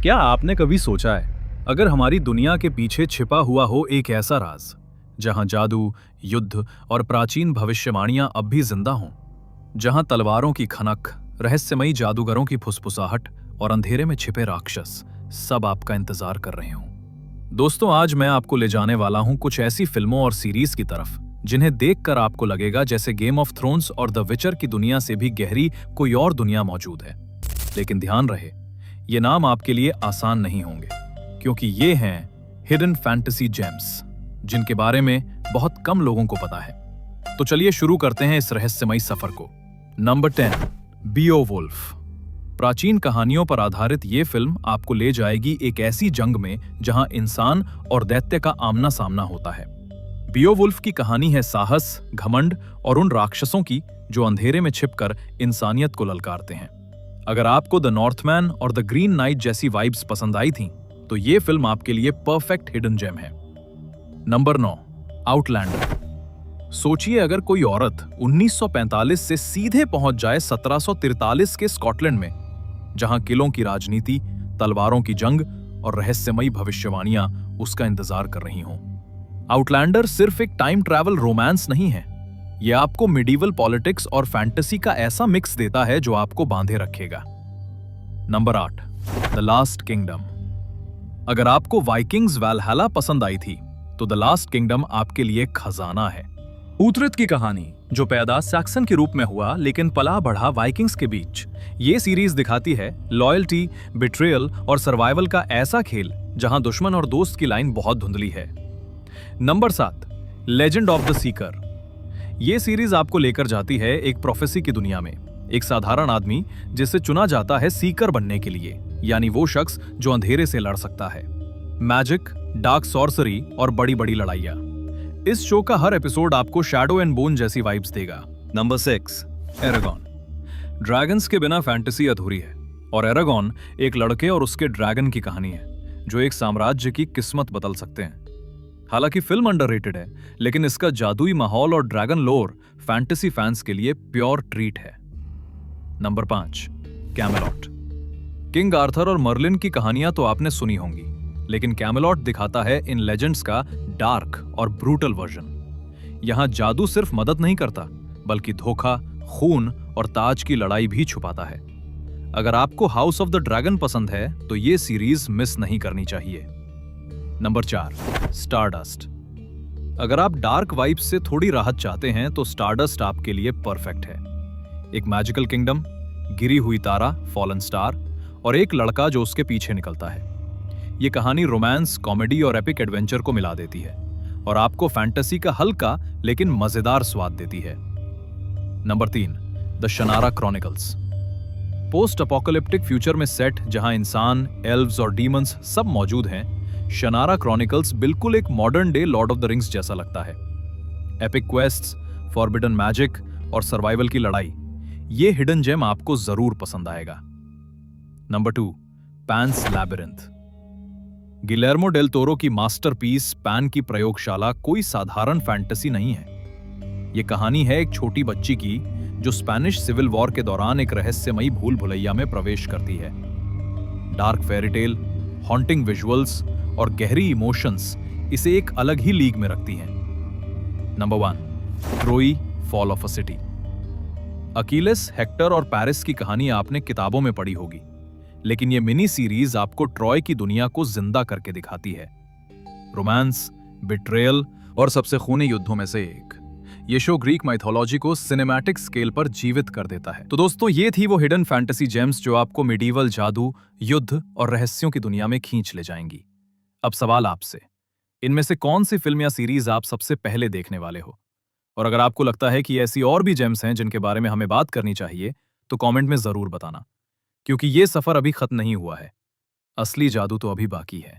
क्या आपने कभी सोचा है, अगर हमारी दुनिया के पीछे छिपा हुआ हो एक ऐसा राज जहां जादू, युद्ध और प्राचीन भविष्यवाणियां अब भी जिंदा हों, जहां तलवारों की खनक, रहस्यमयी जादूगरों की फुसफुसाहट और अंधेरे में छिपे राक्षस सब आपका इंतजार कर रहे हों। दोस्तों, आज मैं आपको ले जाने वाला हूं कुछ ऐसी फिल्मों और सीरीज की तरफ जिन्हें देखकर आपको लगेगा जैसे गेम ऑफ थ्रोन्स और द विचर की दुनिया से भी गहरी कोई और दुनिया मौजूद है। लेकिन ध्यान रहे, ये नाम आपके लिए आसान नहीं होंगे, क्योंकि ये हैं हिडन फैंटेसी जेम्स, जिनके बारे में बहुत कम लोगों को पता है। तो चलिए शुरू करते हैं इस रहस्यमयी सफर को। Number 10, Beowulf. प्राचीन कहानियों पर आधारित ये फिल्म आपको ले जाएगी एक ऐसी जंग में जहां इंसान और दैत्य का आमना सामना होता है। बियोवुल्फ की कहानी है साहस, घमंड और उन राक्षसों की जो अंधेरे में छिपकर इंसानियत को ललकारते हैं। अगर आपको द नॉर्थमैन और द ग्रीन नाइट जैसी वाइब्स पसंद आई थीं, तो ये फिल्म आपके लिए परफेक्ट हिडन जेम है। Number 9, Outlander. सोचिए, अगर कोई औरत 1945 से सीधे पहुंच जाए 1743 के स्कॉटलैंड में, जहां किलों की राजनीति, तलवारों की जंग और रहस्यमयी भविष्यवाणियां उसका इंतजार कर रही हों। आउटलैंडर सिर्फ एक टाइम ट्रैवल रोमांस नहीं है, यह आपको मिडीवल पॉलिटिक्स और फैंटेसी का ऐसा मिक्स देता है जो आपको बांधे रखेगा। Number 8, the last kingdom. अगर आपको वाइकिंग्स वैलहैला पसंद आई थी, तो द लास्ट किंगडम आपके लिए खजाना है। ऊथरेड की कहानी, जो पैदा सैक्सन के रूप में हुआ लेकिन पला बढ़ा वाइकिंग्स के बीच, ये सीरीज दिखाती है लॉयल्टी, बिट्रेयल और सर्वाइवल का ऐसा खेल जहां दुश्मन और दोस्त की लाइन बहुत धुंधली है। Number 7, legend of the seeker. ये सीरीज आपको लेकर जाती है एक प्रोफेसी की दुनिया में। एक साधारण आदमी जिसे चुना जाता है सीकर बनने के लिए, यानी वो शख्स जो अंधेरे से लड़ सकता है। मैजिक, डार्क सॉर्सरी और बड़ी बड़ी लड़ाइयां। इस शो का हर एपिसोड आपको शैडो एंड बोन जैसी वाइब्स देगा। Number 6, Aragon. ड्रैगन्स के बिना फैंटेसी अधूरी है, और एरागॉन एक लड़के और उसके ड्रैगन की कहानी है जो एक साम्राज्य की किस्मत बदल सकते हैं। हालांकि फिल्म अंडररेटेड है, लेकिन इसका जादुई माहौल और ड्रैगन लोर फैंटेसी फैंस के लिए प्योर ट्रीट है। नंबर 5, कैमेलॉट। किंग आर्थर और मर्लिन की कहानियां तो आपने सुनी होंगी, लेकिन कैमेलॉट दिखाता है इन लेजेंड्स का डार्क और ब्रूटल वर्जन। यहां जादू सिर्फ मदद नहीं करता, बल्कि धोखा, खून और ताज की लड़ाई भी छुपाता है। अगर आपको हाउस ऑफ द ड्रैगन पसंद है, तो ये सीरीज मिस नहीं करनी चाहिए। Number 4, stardust. अगर आप डार्क वाइब्स से थोड़ी राहत चाहते हैं, तो स्टारडस्ट आपके लिए परफेक्ट है। एक मैजिकल किंगडम, गिरी हुई तारा, फॉलन स्टार, और एक लड़का जो उसके पीछे निकलता है। ये कहानी रोमांस, कॉमेडी और एपिक एडवेंचर को मिला देती है और आपको फैंटेसी का हल्का लेकिन मजेदार स्वाद देती है। Number 3, the Shannara Chronicles. Post apocalyptic future में सेट, जहां इंसान, एल्व्स और डीमंस सब मौजूद हैं, शनारा क्रॉनिकल्स बिल्कुल एक modern day Lord of the Rings जैसा लगता है। एपिक क्वेस्ट्स, फॉरबिडन मैजिक और सर्वाइवल की लड़ाई, ये हिडन जेम आपको जरूर पसंद आएगा। Number 2, Pan's Labyrinth. Guillermo del Toro की मास्टरपीस पैन की प्रयोगशाला कोई साधारण फैंटेसी नहीं है। यह कहानी है एक छोटी बच्ची की जो स्पेनिश सिविल वॉर के दौरान एक रहस्यमयी भूल भुलैया में प्रवेश करती है। डार्क फेरीटेल, हॉन्टिंग विजुअल्स और गहरी इमोशंस इसे एक अलग ही लीग में रखती हैं। Number 1, Troy, fall of a city. Achilles, Hector और पेरिस की कहानी आपने किताबों में पढ़ी होगी, लेकिन यह मिनी सीरीज आपको ट्रॉय की दुनिया को जिंदा करके दिखाती है। रोमांस, बिट्रेयल और सबसे खूनी युद्धों में से एक, ये शो ग्रीक माइथोलॉजी को सिनेमैटिक स्केल पर जीवित कर देता है। तो दोस्तों, ये थी वो हिडन फैंटेसी जेम्स जो आपको मिडीवल जादू, युद्ध और रहस्यों की दुनिया में खींच ले जाएंगी। अब सवाल आपसे, इनमें से कौन सी फिल्म या सीरीज आप सबसे पहले देखने वाले हो? और अगर आपको लगता है कि ऐसी और भी जेम्स हैं जिनके बारे में हमें बात करनी चाहिए, तो कमेंट में जरूर बताना, क्योंकि ये सफर अभी खत्म नहीं हुआ है। असली जादू तो अभी बाकी है।